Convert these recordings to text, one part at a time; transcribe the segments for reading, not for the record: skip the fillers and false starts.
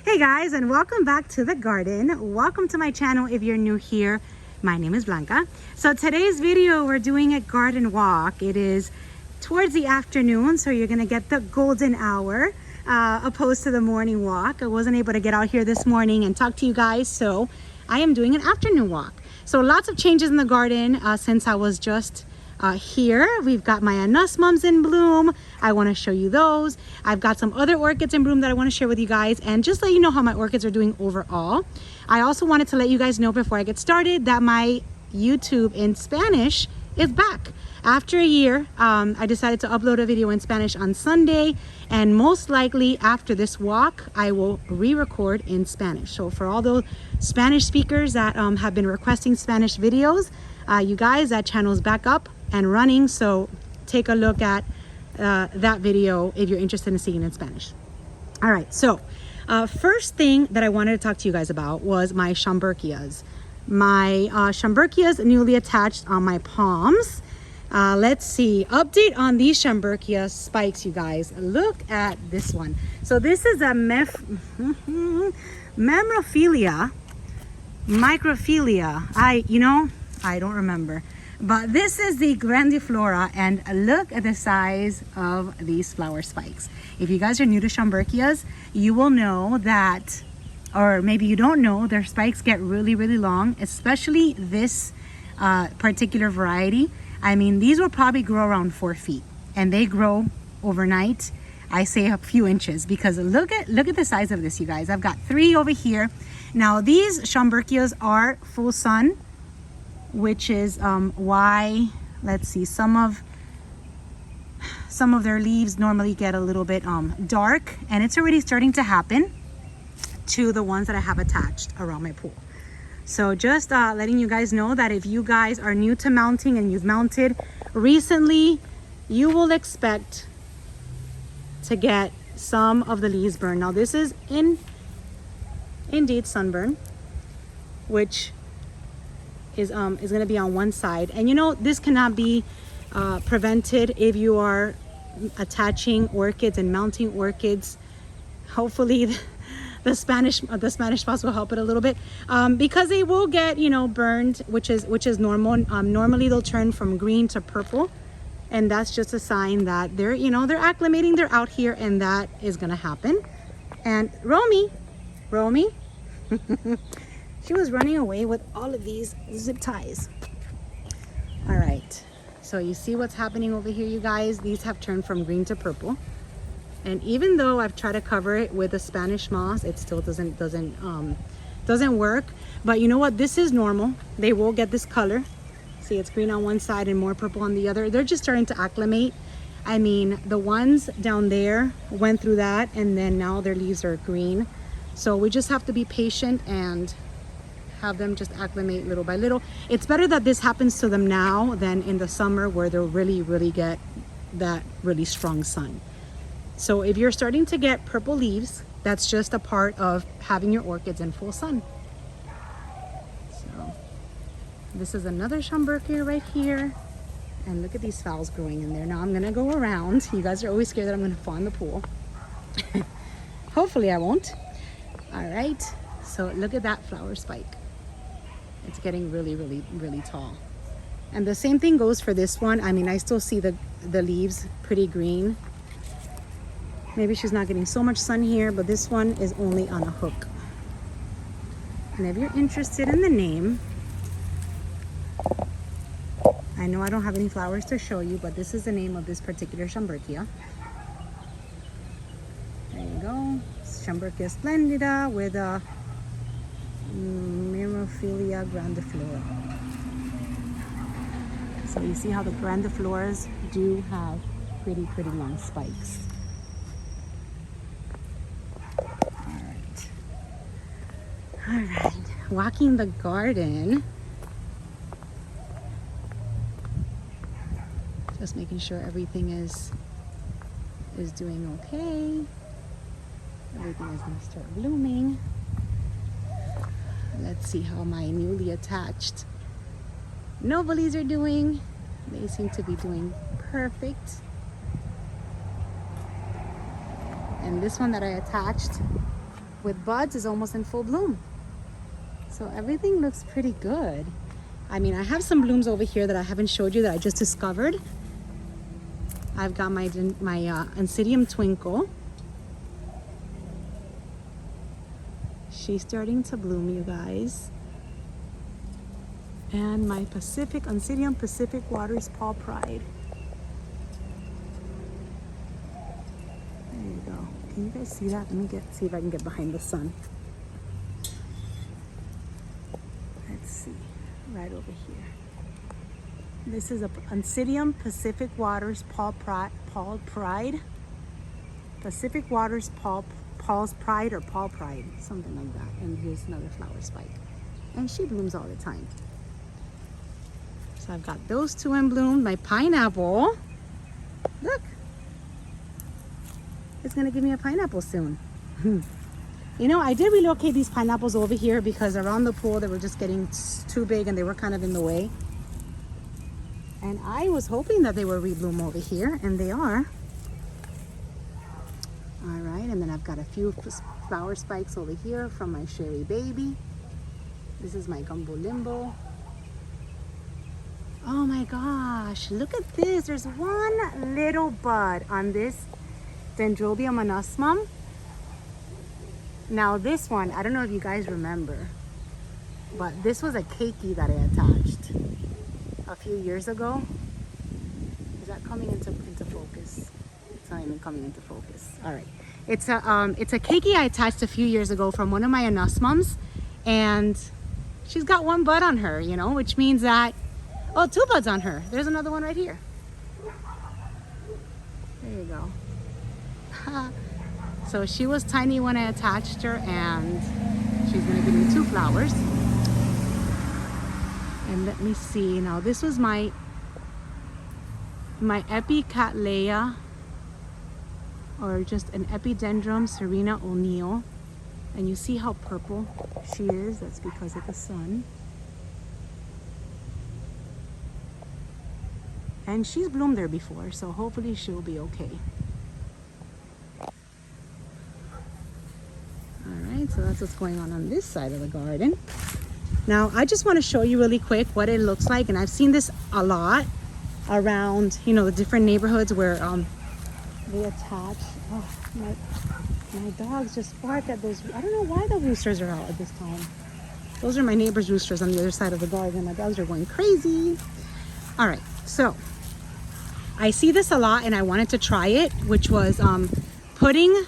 Hey guys, and welcome back to the garden. Welcome to my channel if you're new here. My name is Blanca. So today's video, we're doing a garden walk. It is towards the afternoon, so you're gonna get the golden hour opposed to the morning walk. I wasn't able to get out here this morning and talk to you guys, so I am doing an afternoon walk. So lots of changes in the garden since I was just here. We've got my anusmums in bloom. I want to show you those. I've got some other orchids in bloom that I want to share with you guys and just let you know how my orchids are doing overall. I also wanted to let you guys know before I get started that my YouTube in Spanish is back. After a year, I decided to upload a video in Spanish on Sunday, and most likely after this walk, I will re-record in Spanish. So for all those Spanish speakers that have been requesting Spanish videos, you guys, that channel is back up and running, so take a look at that video if you're interested in seeing it in Spanish. All right, so first thing that I wanted to talk to you guys about was my Schomburkias. My Schomburkias newly attached on my palms. Let's see, update on these Schomburkias spikes, you guys. Look at this one. So this is a Microphilia. I don't remember. But this is the grandiflora, and look at the size of these flower spikes. If you guys are new to Schomburkias, you will know that, or maybe you don't know, their spikes get really, really long, especially this particular variety. I mean, these will probably grow around 4 feet, and they grow overnight. I say a few inches, because look at the size of this, you guys. I've got 3 over here. Now these Schomburkias are full sun, which is why, let's see, some of their leaves normally get a little bit dark, and it's already starting to happen to the ones that I have attached around my pool. So just letting you guys know that if you guys are new to mounting and you've mounted recently, you will expect to get some of the leaves burned. Now this is indeed sunburn, which is going to be on one side, and you know, this cannot be prevented if you are attaching orchids and mounting orchids. Hopefully the Spanish spots will help it a little bit, because they will get, you know, burned, which is normal. Normally they'll turn from green to purple, and that's just a sign that they're, you know, they're acclimating, they're out here, and that is going to happen. And Romy she was running away with all of these zip ties. All right, so you see what's happening over here, you guys. These have turned from green to purple, and even though I've tried to cover it with a Spanish moss, it still doesn't work. But you know what, this is normal. They will get this color. See, it's green on one side and more purple on the other. They're just starting to acclimate. I mean, the ones down there went through that, and then now their leaves are green. So we just have to be patient and have them just acclimate little by little. It's better that this happens to them now than in the summer, where they'll really get that really strong sun. So if you're starting to get purple leaves, that's just a part of having your orchids in full sun. So this is another Schomburkia right here, and look at these phals growing in there. Now I'm gonna go around. You guys are always scared that I'm gonna fall in the pool. Hopefully I won't. All right, so look at that flower spike. It's getting really tall. And the same thing goes for this one. I mean, I still see the leaves pretty green. Maybe she's not getting so much sun here, but this one is only on a hook. And if you're interested in the name, I know I don't have any flowers to show you, but this is the name of this particular Schomburkia. There you go, Schomburkia splendida with a Microphilia grandiflora. So you see how the grandifloras do have pretty long spikes. All right, walking the garden, just making sure everything is doing okay. Everything is going to start blooming. Let's see how my newly attached Novelis are doing. They seem to be doing perfect. And this one that I attached with buds is almost in full bloom. So everything looks pretty good. I mean, I have some blooms over here that I haven't showed you that I just discovered. I've got my Oncidium Twinkle. She's starting to bloom, you guys. And my Oncidium Pacific Waters Paul Pride. There you go. Can you guys see that? Let me see if I can get behind the sun. Let's see, right over here. This is a Oncidium Pacific Waters Paul Pride. Pacific Waters Paul's Pride or Paul Pride, something like that. And here's another flower spike. And she blooms all the time. So I've got those two in bloom. My pineapple, look, it's gonna give me a pineapple soon. You know, I did relocate these pineapples over here because around the pool they were just getting too big and they were kind of in the way. And I was hoping that they would rebloom over here, and they are. All right, and then I've got a few flower spikes over here from my Sherry Baby. This is my Gumbo Limbo. Oh my gosh, look at this. There's one little bud on this Dendrobium anosmum. Now this one, I don't know if you guys remember, but this was a keiki that I attached a few years ago. Is that coming into focus? It's not even coming into focus. All right. It's a keiki I attached a few years ago from one of my anosmums, and she's got one bud on her, you know, which means that, oh, two buds on her. There's another one right here. There you go. So she was tiny when I attached her, and she's gonna give me two flowers. And let me see, now this was my Epicattleya, or just an Epidendrum Serena O'Neill. And you see how purple she is? That's because of the sun. And she's bloomed there before, so hopefully she'll be okay. Alright, so that's what's going on this side of the garden. Now, I just want to show you really quick what it looks like, and I've seen this a lot around, you know, the different neighborhoods where they attach. Oh, my dogs just bark at those. I don't know why the roosters are out at this time. Those are my neighbor's roosters on the other side of the garden. My dogs are going crazy. All right, so I see this a lot, and I wanted to try it, which was putting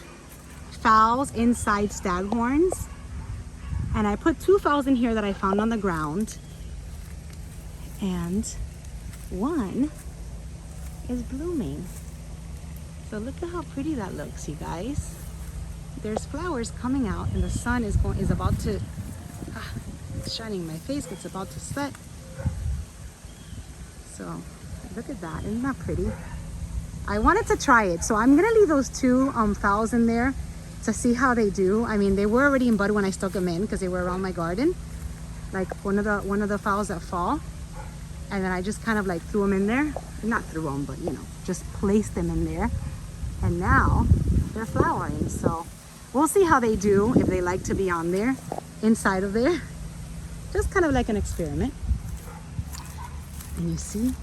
fowls inside staghorns. And I put two fowls in here that I found on the ground, and one is blooming. So look at how pretty that looks, you guys. There's flowers coming out, and the sun is about to it's shining in my face. It's about to set. So look at that. Isn't that pretty? I wanted to try it, so I'm gonna leave those two fowls in there to see how they do. I mean, they were already in bud when I stuck them in because they were around my garden, like one of the fowls that fall. And then I just kind of like threw them in there. Not threw them, but you know, just placed them in there. And now they're flowering. So we'll see how they do, if they like to be on there, inside of there. Just kind of like an experiment. And you see,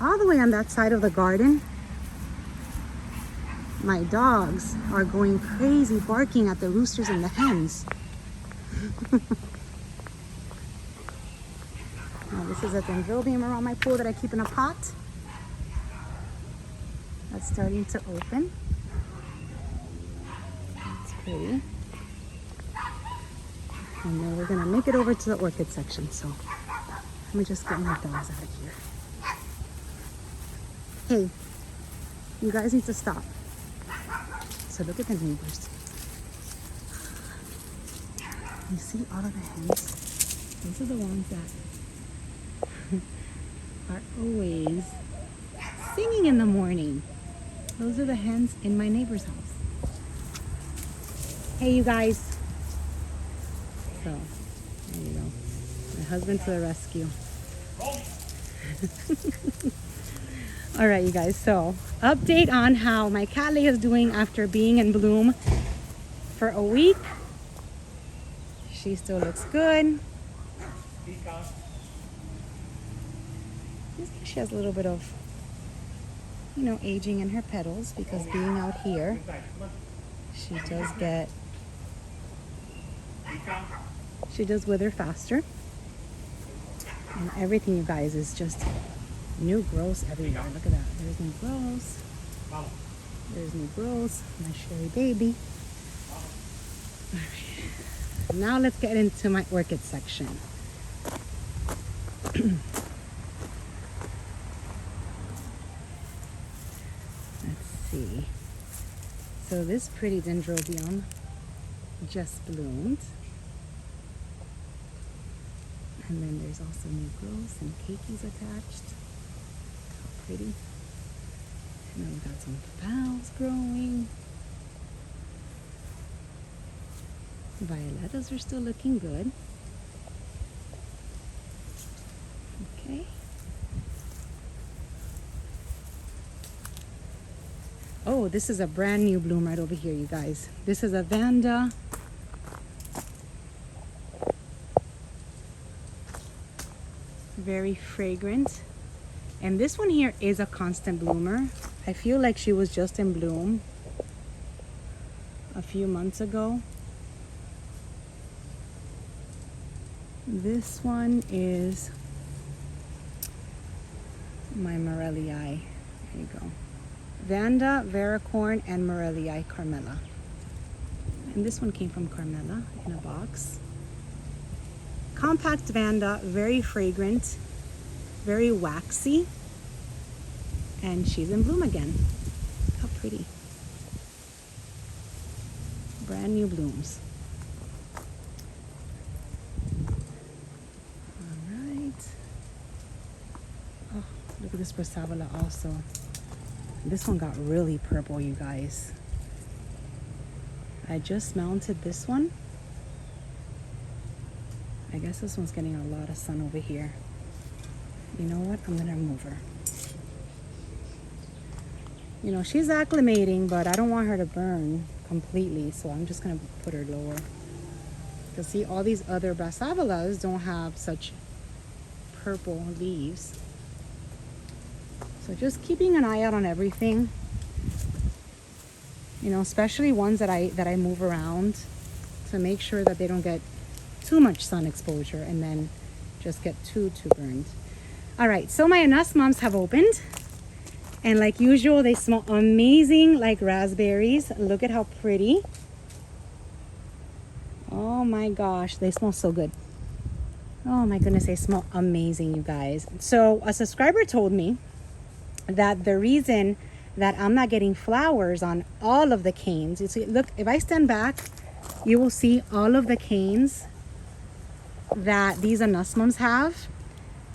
all the way on that side of the garden, my dogs are going crazy, barking at the roosters and the hens. Now this is a dendrobium around my pool that I keep in a pot. That's starting to open. That's pretty. And then we're gonna make it over to the orchid section. So let me just get my dogs out of here. Hey, you guys need to stop. So look at the neighbors. You see all of the hens? Those are the ones that are always singing in the morning. Those are the hens in my neighbor's house. Hey, you guys. So, there you go. My husband to the rescue. All right, you guys. So, update on how my Cattleya is doing after being in bloom. for a week. She still looks good. She has a little bit of, you know, aging in her petals because being out here, she does wither faster. And everything, you guys, is just new growths everywhere. Look at that. There's new growths. There's new growths. My Sherry baby. All right. Now let's get into my orchid section. Let's see. So this pretty dendrobium just bloomed. And then there's also new growths and keikis attached. How pretty. And then we've got some pals growing. Violetas are still looking good. Okay. Oh, this is a brand new bloom right over here, you guys. This is a Vanda. Very fragrant. And this one here is a constant bloomer. I feel like she was just in bloom a few months ago. This one is my Morellii. There you go. Vanda, Varicorn, and Morellii Carmella. And this one came from Carmella in a box. Compact Vanda, very fragrant, very waxy, and she's in bloom again. How pretty. Brand new blooms. All right. Oh, look at this Brassavola also. This one got really purple, you guys. I just mounted this one. I guess this one's getting a lot of sun over here. You know what? I'm gonna move her. You know, she's acclimating, but I don't want her to burn completely, so I'm just gonna put her lower. Because see, all these other Brassavolas don't have such purple leaves. So just keeping an eye out on everything. You know, especially ones that I move around to make sure that they don't get too much sun exposure and then just get too burned. All right, so my anasmums have opened, and like usual, they smell amazing like raspberries. Look at how pretty. Oh my gosh, they smell so good. Oh my goodness, they smell amazing, you guys. So a subscriber told me that the reason that I'm not getting flowers on all of the canes, you see, look, if I stand back, you will see all of the canes that these anasmums have,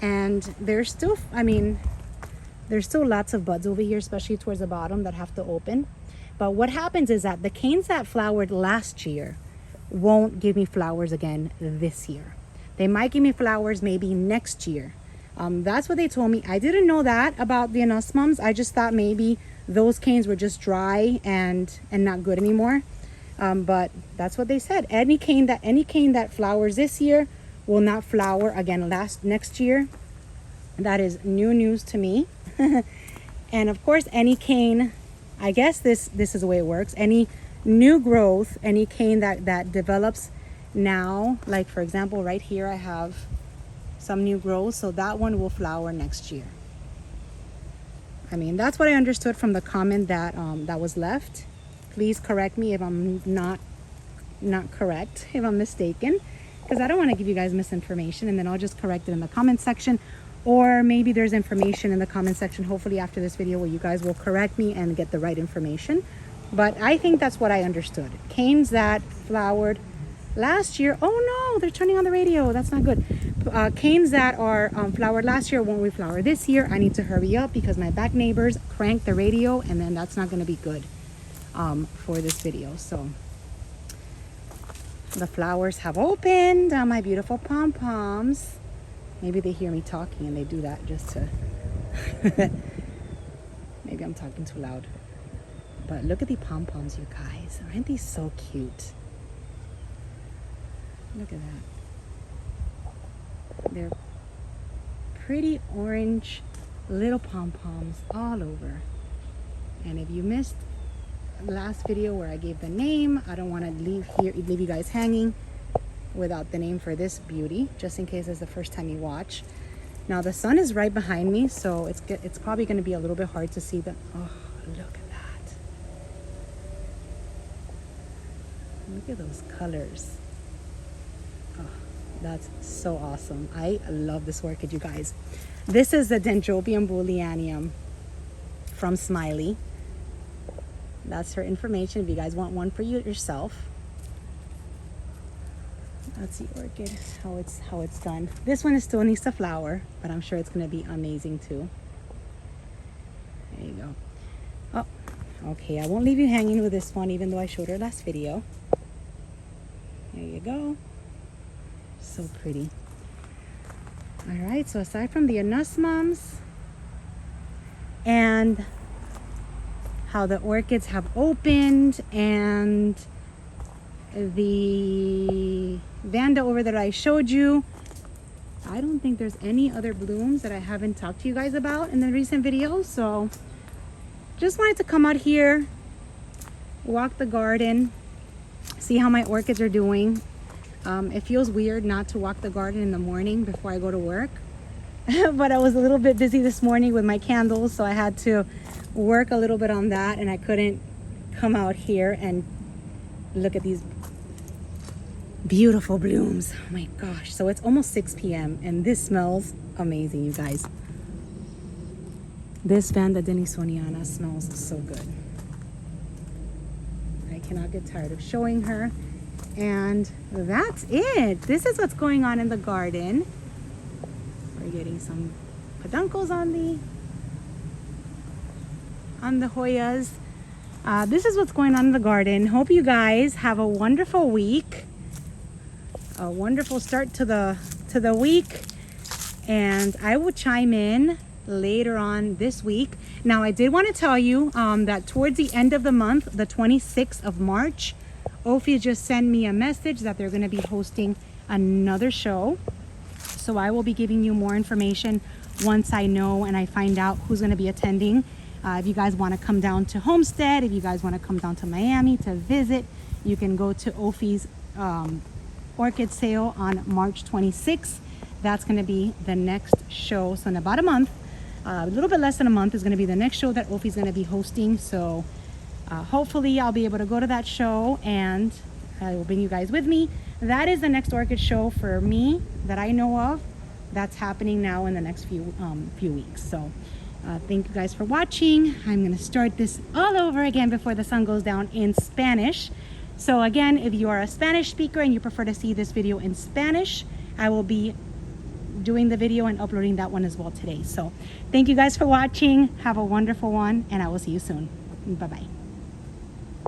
and there's still, I mean, there's still lots of buds over here, especially towards the bottom, that have to open. But what happens is that the canes that flowered last year won't give me flowers again this year. They might give me flowers maybe next year. That's what they told me. I didn't know that about the anasmums. I just thought maybe those canes were just dry and not good anymore. But that's what they said. Any cane that flowers this year will not flower again next year. That is new news to me. And of course, any cane, I guess this is the way it works. Any new growth, any cane that develops now, like for example, right here I have some new growth, so that one will flower next year. I mean, that's what I understood from the comment that was left. Please correct me if I'm not correct, if I'm mistaken, because I don't want to give you guys misinformation and then I'll just correct it in the comment section. Or maybe there's information in the comment section, hopefully after this video, where you guys will correct me and get the right information. But I think that's what I understood. Canes that flowered last year, oh no, they're turning on the radio, that's not good. Canes that are flowered last year won't reflower this year. I need to hurry up because my back neighbors cranked the radio, and then that's not going to be good for this video. So the flowers have opened on my beautiful pom-poms. Maybe they hear me talking and they do that just to maybe I'm talking too loud. But look at the pom-poms, you guys. Aren't these so cute? Look at that. They're pretty orange little pom-poms all over. And if you missed the last video where I gave the name, I don't want to leave you guys hanging without the name for this beauty, just in case it's the first time you watch. Now the sun is right behind me, so it's probably going to be a little bit hard to see the. Oh, look at that! Look at those colors. Oh, that's so awesome. I love this orchid, you guys. This is the Dendrobium bullianium from Smiley. That's her information if you guys want one for yourself. That's the orchid, how it's done. This one is still needs to flower, but I'm sure it's going to be amazing too. There you go. Oh, okay. I won't leave you hanging with this one, even though I showed her last video. There you go. So pretty. All right. So aside from the anosmums and how the orchids have opened and the Vanda over that I showed you, I don't think there's any other blooms that I haven't talked to you guys about in the recent videos. So just wanted to come out here, walk the garden, see how my orchids are doing. It feels weird not to walk the garden in the morning before I go to work. But I was a little bit busy this morning with my candles, so I had to work a little bit on that, and I couldn't come out here and look at these beautiful blooms. Oh my gosh. So it's almost 6 p.m. and this smells amazing, you guys. This Vanda denisoniana smells so good. I cannot get tired of showing her. And that's it. This is what's going on in the garden. We're getting some peduncles on the Hoyas. This is what's going on in the garden. Hope you guys have a wonderful week, a wonderful start to the week, and I will chime in later on this week. Now I did want to tell you that towards the end of the month, the 26th of March, Ophi just sent me a message that they're going to be hosting another show. So I will be giving you more information once I know and I find out who's going to be attending. If you guys want to come down to Homestead, if you guys want to come down to Miami to visit, you can go to Ophi's orchid sale on March 26th. That's going to be the next show. So in about a month, a little bit less than a month, is going to be the next show that Ophi's going to be hosting. So hopefully I'll be able to go to that show and I will bring you guys with me. That is the next orchid show for me that I know of. That's happening now in the next few weeks. So thank you guys for watching. I'm going to start this all over again before the sun goes down in Spanish. So again, if you are a Spanish speaker and you prefer to see this video in Spanish, I will be doing the video and uploading that one as well today. So thank you guys for watching. Have a wonderful one, and I will see you soon. Bye-bye.